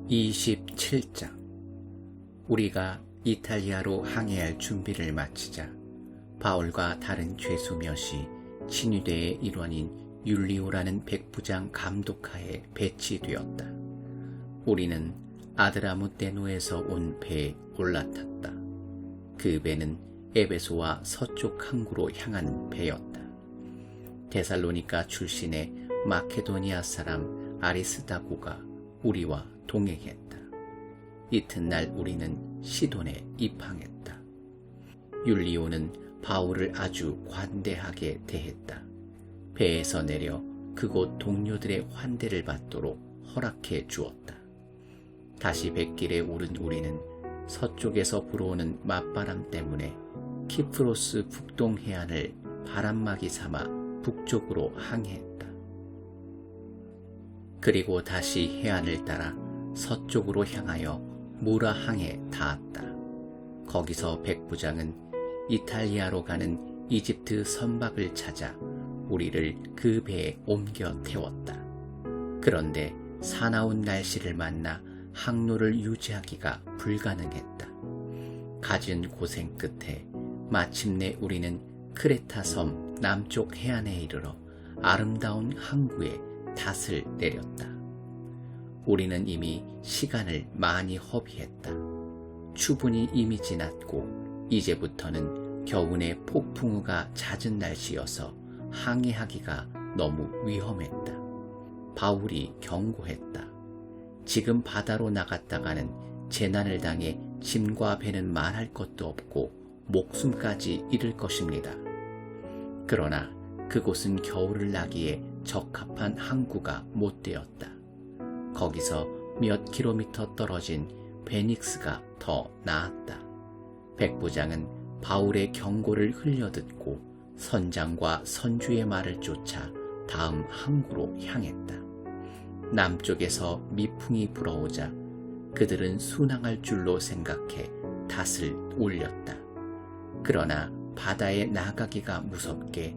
27장. 우리가 이탈리아로 항해할 준비를 마치자 바울과 다른 죄수 몇이 친위대의 일원인 율리오라는 백부장 감독하에 배치되었다. 우리는 아드라무테노에서 온 배에 올라탔다. 그 배는 에베소와 서쪽 항구로 향하는 배였다. 데살로니가 출신의 마케도니아 사람 아리스다고가 우리와 동행했다. 이튿날 우리는 시돈에 입항했다. 율리오는 바울을 아주 관대하게 대했다. 배에서 내려 그곳 동료들의 환대를 받도록 허락해 주었다. 다시 뱃길에 오른 우리는 서쪽에서 불어오는 맞바람 때문에 키프로스 북동 해안을 바람막이 삼아 북쪽으로 항해했다. 그리고 다시 해안을 따라 서쪽으로 향하여 무라항에 닿았다. 거기서 백부장은 이탈리아로 가는 이집트 선박을 찾아 우리를 그 배에 옮겨 태웠다. 그런데 사나운 날씨를 만나 항로를 유지하기가 불가능했다. 갖은 고생 끝에 마침내 우리는 크레타 섬 남쪽 해안에 이르러 아름다운 항구에 닷을 내렸다. 우리는 이미 시간을 많이 허비했다. 추분이 이미 지났고 이제부터는 겨우내 폭풍우가 잦은 날씨여서 항해하기가 너무 위험했다. 바울이 경고했다. 지금 바다로 나갔다가는 재난을 당해 짐과 배는 말할 것도 없고 목숨까지 잃을 것입니다. 그러나 그곳은 겨울을 나기에 적합한 항구가 못 되었다. 거기서 몇 킬로미터 떨어진 베닉스가 더 나았다. 백부장은 바울의 경고를 흘려듣고 선장과 선주의 말을 쫓아 다음 항구로 향했다. 남쪽에서 미풍이 불어오자 그들은 순항할 줄로 생각해 닷을 올렸다. 그러나 바다에 나가기가 무섭게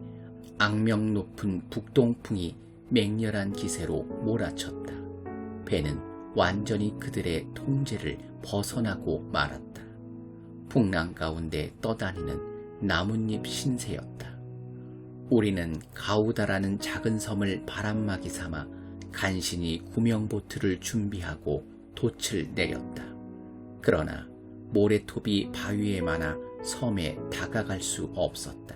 악명 높은 북동풍이 맹렬한 기세로 몰아쳤다. 배는 완전히 그들의 통제를 벗어나고 말았다. 풍랑 가운데 떠다니는 나뭇잎 신세였다. 우리는 가우다라는 작은 섬을 바람막이 삼아 간신히 구명보트를 준비하고 돛을 내렸다. 그러나 모래톱이 바위에 많아 섬에 다가갈 수 없었다.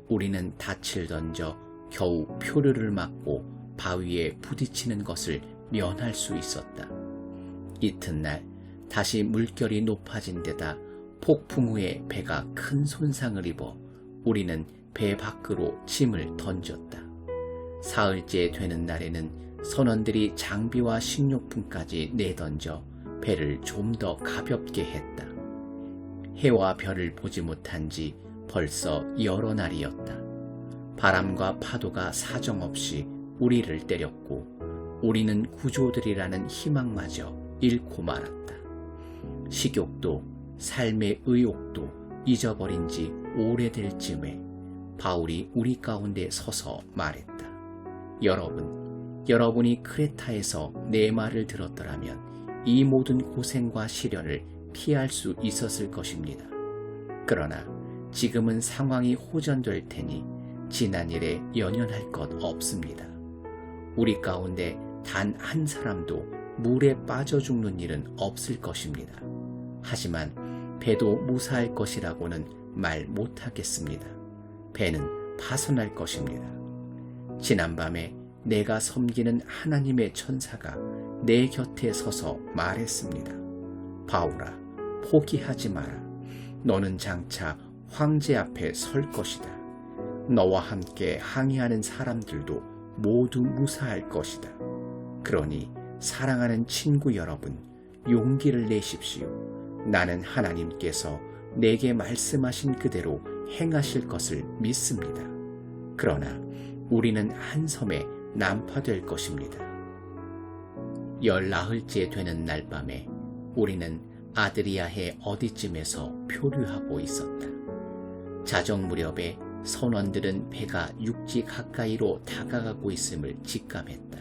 우리는 닻을 던져 겨우 표류를 막고 바위에 부딪히는 것을 면할 수 있었다. 이튿날 다시 물결이 높아진 데다 폭풍 후에 배가 큰 손상을 입어 우리는 배 밖으로 짐을 던졌다. 사흘째 되는 날에는 선원들이 장비와 식료품까지 내던져 배를 좀 더 가볍게 했다. 해와 별을 보지 못한 지 벌써 여러 날이었다. 바람과 파도가 사정없이 우리를 때렸고 우리는 구조되리라는 희망마저 잃고 말았다. 식욕도 삶의 의욕도 잊어버린 지 오래될 즈음에 바울이 우리 가운데 서서 말했다. 여러분이 크레타에서 내 말을 들었더라면 이 모든 고생과 시련을 피할 수 있었을 것입니다. 그러나 지금은 상황이 호전될 테니 지난 일에 연연할 것 없습니다. 우리 가운데 단 한 사람도 물에 빠져 죽는 일은 없을 것입니다. 하지만 배도 무사할 것이라고는 말 못하겠습니다. 배는 파손할 것입니다. 지난밤에 내가 섬기는 하나님의 천사가 내 곁에 서서 말했습니다. 바울아, 포기하지 마라. 너는 장차 황제 앞에 설 것이다. 너와 함께 항해하는 사람들도 모두 무사할 것이다. 그러니 사랑하는 친구 여러분, 용기를 내십시오. 나는 하나님께서 내게 말씀하신 그대로 행하실 것을 믿습니다. 그러나 우리는 한 섬에 난파될 것입니다. 19흘째 되는 날 밤에 우리는 아드리아해 어디쯤에서 표류하고 있었다. 자정 무렵에 선원들은 배가 육지 가까이로 다가가고 있음을 직감했다.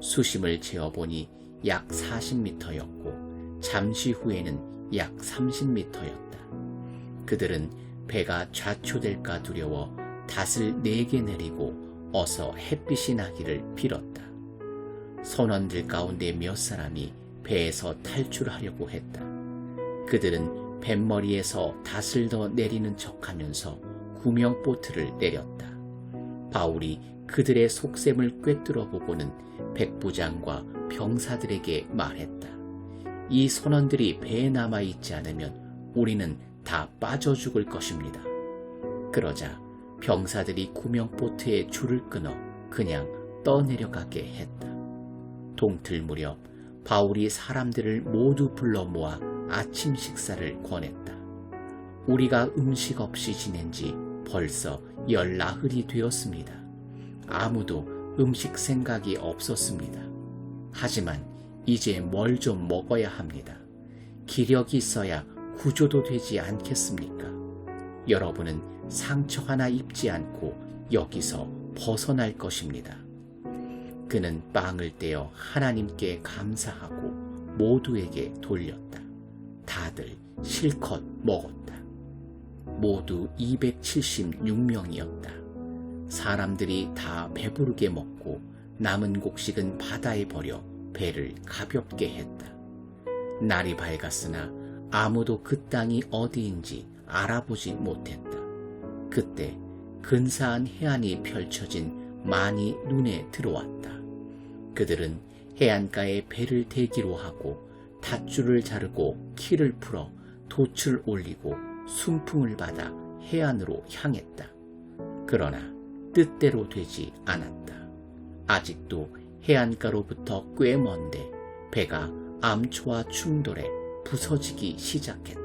수심을 재어보니 약 40m였고 잠시 후에는 약 30m였다. 그들은 배가 좌초될까 두려워 닷을 4개 내리고 어서 햇빛이 나기를 빌었다. 선원들 가운데 몇 사람이 배에서 탈출하려고 했다. 그들은 뱃머리에서 닷을 더 내리는 척하면서 구명보트를 내렸다. 바울이 그들의 속셈을 꿰뚫어 보고는 백부장과 병사들에게 말했다. 이 선원들이 배에 남아있지 않으면 우리는 다 빠져 죽을 것입니다. 그러자 병사들이 구명보트에 줄을 끊어 그냥 떠내려가게 했다. 동틀 무렵 바울이 사람들을 모두 불러 모아 아침 식사를 권했다. 우리가 음식 없이 지낸 지 벌써 10나흘이 되었습니다. 아무도 음식 생각이 없었습니다. 하지만 이제 뭘 좀 먹어야 합니다. 기력이 있어야 구조도 되지 않겠습니까? 여러분은 상처 하나 입지 않고 여기서 벗어날 것입니다. 그는 빵을 떼어 하나님께 감사하고 모두에게 돌렸다. 다들 실컷 먹었다. 모두 276명이었다. 사람들이 다 배부르게 먹고 남은 곡식은 바다에 버려 배를 가볍게 했다. 날이 밝았으나 아무도 그 땅이 어디인지 알아보지 못했다. 그때 근사한 해안이 펼쳐진 만이 눈에 들어왔다. 그들은 해안가에 배를 대기로 하고 닷줄을 자르고 키를 풀어 돛을 올리고 순풍을 받아 해안으로 향했다. 그러나 뜻대로 되지 않았다. 아직도 해안가로부터 꽤 먼데 배가 암초와 충돌해 부서지기 시작했다.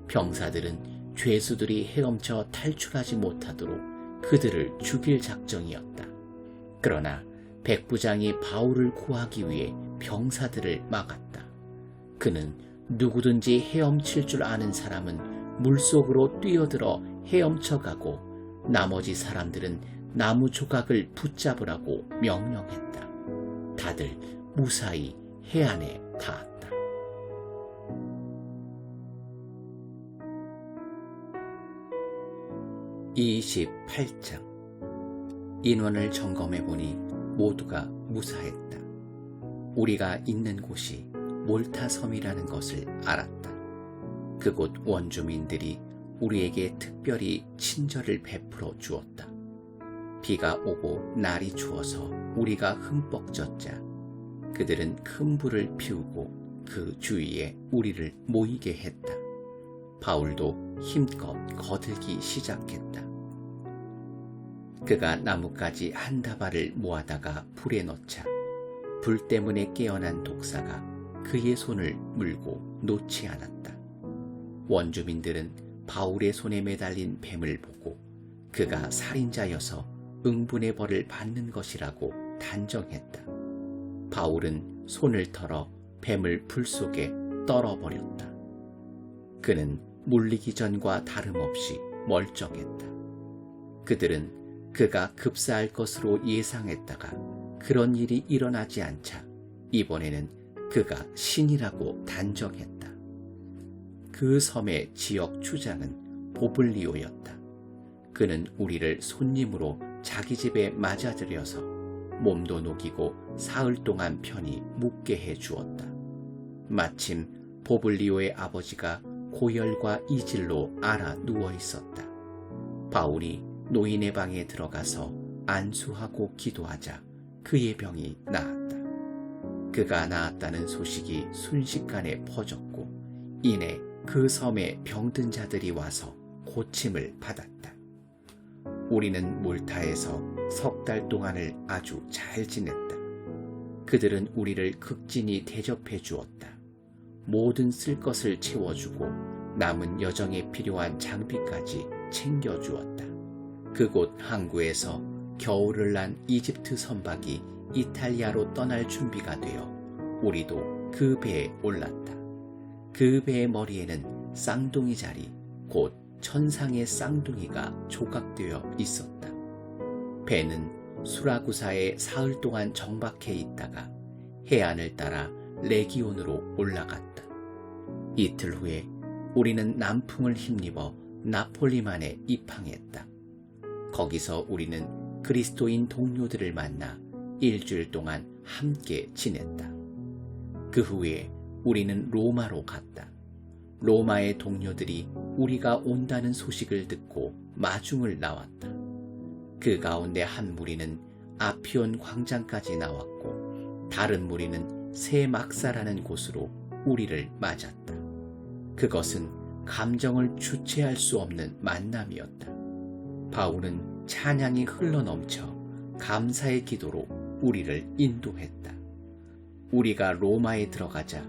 병사들은 죄수들이 헤엄쳐 탈출하지 못하도록 그들을 죽일 작정이었다. 그러나 백부장이 바울을 구하기 위해 병사들을 막았다. 그는 누구든지 헤엄칠 줄 아는 사람은 물속으로 뛰어들어 헤엄쳐가고 나머지 사람들은 나무 조각을 붙잡으라고 명령했다. 다들 무사히 해안에 닿았다. (28장) 인원을 점검해보니 모두가 무사했다. 우리가 있는 곳이 몰타 섬이라는 것을 알았다. 그곳 원주민들이 우리에게 특별히 친절을 베풀어 주었다. 비가 오고 날이 추워서 우리가 흠뻑 젖자 그들은 큰 불을 피우고 그 주위에 우리를 모이게 했다. 바울도 힘껏 거들기 시작했다. 그가 나뭇가지 한 다발을 모아다가 불에 넣자 불 때문에 깨어난 독사가 그의 손을 물고 놓지 않았다. 원주민들은 바울의 손에 매달린 뱀을 보고 그가 살인자여서 응분의 벌을 받는 것이라고 단정했다. 바울은 손을 털어 뱀을 불 속에 떨어버렸다. 그는 물리기 전과 다름없이 멀쩡했다. 그들은 그가 급사할 것으로 예상했다가 그런 일이 일어나지 않자 이번에는 그가 신이라고 단정했다. 그 섬의 지역 주장은 보블리오였다. 그는 우리를 손님으로 자기 집에 맞아들여서 몸도 녹이고 사흘 동안 편히 묵게 해 주었다. 마침 보블리오의 아버지가 고열과 이질로 앓아 누워 있었다. 바울이 노인의 방에 들어가서 안수하고 기도하자 그의 병이 나았다. 그가 나았다는 소식이 순식간에 퍼졌고 이내 그 섬에 병든 자들이 와서 고침을 받았다. 우리는 몰타에서 3달 동안을 아주 잘 지냈다. 그들은 우리를 극진히 대접해 주었다. 모든 쓸 것을 채워주고 남은 여정에 필요한 장비까지 챙겨주었다. 그곳 항구에서 겨울을 난 이집트 선박이 이탈리아로 떠날 준비가 되어 우리도 그 배에 올랐다. 그 배의 머리에는 쌍둥이 자리, 곧 천상의 쌍둥이가 조각되어 있었다. 배는 수라구사에 사흘 동안 정박해 있다가 해안을 따라 레기온으로 올라갔다. 이틀 후에 우리는 남풍을 힘입어 나폴리만에 입항했다. 거기서 우리는 그리스도인 동료들을 만나 일주일 동안 함께 지냈다. 그 후에 우리는 로마로 갔다. 로마의 동료들이 우리가 온다는 소식을 듣고 마중을 나왔다. 그 가운데 한 무리는 아피온 광장까지 나왔고 다른 무리는 새 막사라는 곳으로 우리를 맞았다. 그것은 감정을 주체할 수 없는 만남이었다. 바울은 찬양이 흘러넘쳐 감사의 기도로 우리를 인도했다. 우리가 로마에 들어가자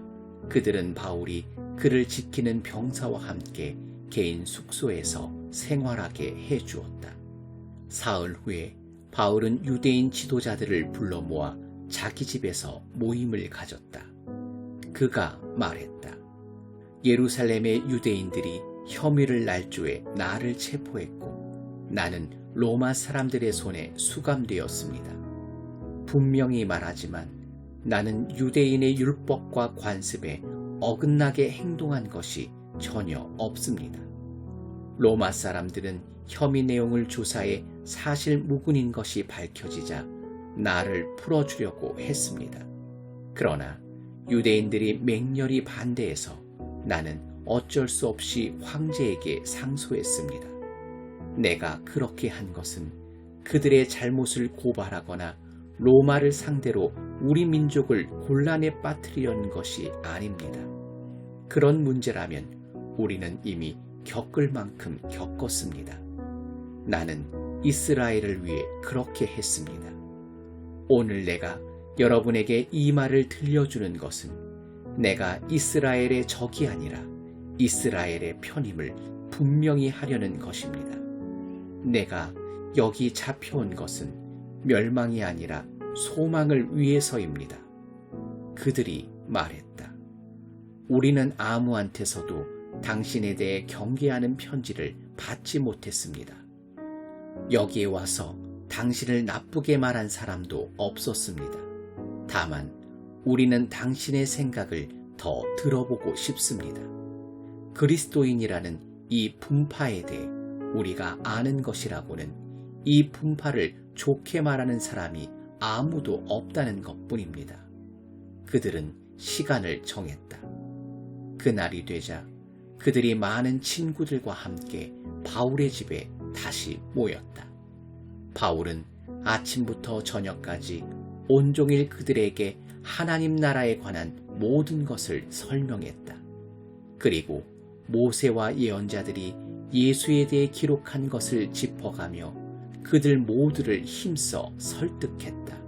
그들은 바울이 그를 지키는 병사와 함께 개인 숙소에서 생활하게 해주었다. 사흘 후에 바울은 유대인 지도자들을 불러 모아 자기 집에서 모임을 가졌다. 그가 말했다. 예루살렘의 유대인들이 혐의를 날조해 나를 체포했고 나는 로마 사람들의 손에 수감되었습니다. 분명히 말하지만 나는 유대인의 율법과 관습에 어긋나게 행동한 것이 전혀 없습니다. 로마 사람들은 혐의 내용을 조사해 사실 무근인 것이 밝혀지자 나를 풀어주려고 했습니다. 그러나 유대인들이 맹렬히 반대해서 나는 어쩔 수 없이 황제에게 상소했습니다. 내가 그렇게 한 것은 그들의 잘못을 고발하거나 로마를 상대로 우리 민족을 곤란에 빠뜨리려는 것이 아닙니다. 그런 문제라면 우리는 이미 겪을 만큼 겪었습니다. 나는 이스라엘을 위해 그렇게 했습니다. 오늘 내가 여러분에게 이 말을 들려주는 것은 내가 이스라엘의 적이 아니라 이스라엘의 편임을 분명히 하려는 것입니다. 내가 여기 잡혀온 것은 멸망이 아니라 소망을 위해서입니다. 그들이 말했다. 우리는 아무한테서도 당신에 대해 경계하는 편지를 받지 못했습니다. 여기에 와서 당신을 나쁘게 말한 사람도 없었습니다. 다만 우리는 당신의 생각을 더 들어보고 싶습니다. 그리스도인이라는 이 분파에 대해 우리가 아는 것이라고는 이 분파를 좋게 말하는 사람이 아무도 없다는 것뿐입니다. 그들은 시간을 정했다. 그날이 되자 그들이 많은 친구들과 함께 바울의 집에 다시 모였다. 바울은 아침부터 저녁까지 온종일 그들에게 하나님 나라에 관한 모든 것을 설명했다. 그리고 모세와 예언자들이 예수에 대해 기록한 것을 짚어가며 그들 모두를 힘써 설득했다.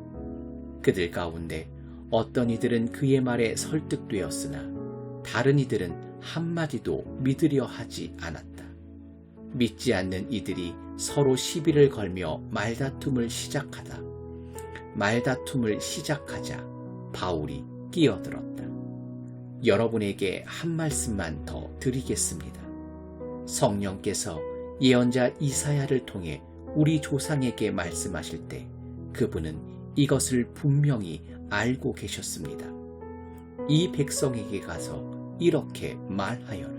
그들 가운데 어떤 이들은 그의 말에 설득되었으나 다른 이들은 한마디도 믿으려 하지 않았다. 믿지 않는 이들이 서로 시비를 걸며 말다툼을 시작하자 바울이 끼어들었다. 여러분에게 한 말씀만 더 드리겠습니다. 성령께서 예언자 이사야를 통해 우리 조상에게 말씀하실 때 그분은 이것을 분명히 알고 계셨습니다. 이 백성에게 가서 이렇게 말하여라.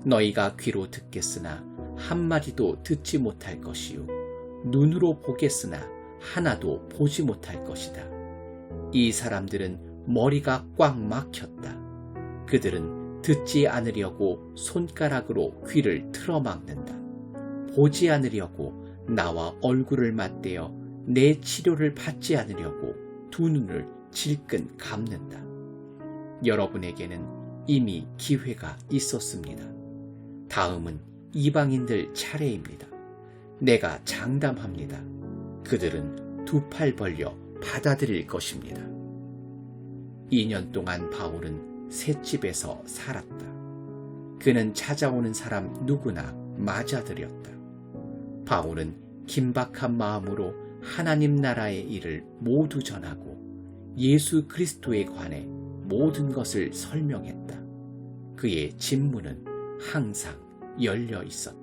너희가 귀로 듣겠으나 한마디도 듣지 못할 것이요 눈으로 보겠으나 하나도 보지 못할 것이다. 이 사람들은 머리가 꽉 막혔다. 그들은 듣지 않으려고 손가락으로 귀를 틀어막는다. 보지 않으려고 나와 얼굴을 맞대어 내 치료를 받지 않으려고 두 눈을 질끈 감는다. 여러분에게는 이미 기회가 있었습니다. 다음은 이방인들 차례입니다. 내가 장담합니다. 그들은 두 팔 벌려 받아들일 것입니다. 2년 동안 바울은 셋집에서 살았다. 그는 찾아오는 사람 누구나 맞아들였다. 바울은 긴박한 마음으로 하나님 나라의 일을 모두 전하고 예수 그리스도에 관해 모든 것을 설명했다. 그의 집문은 항상 열려 있었다.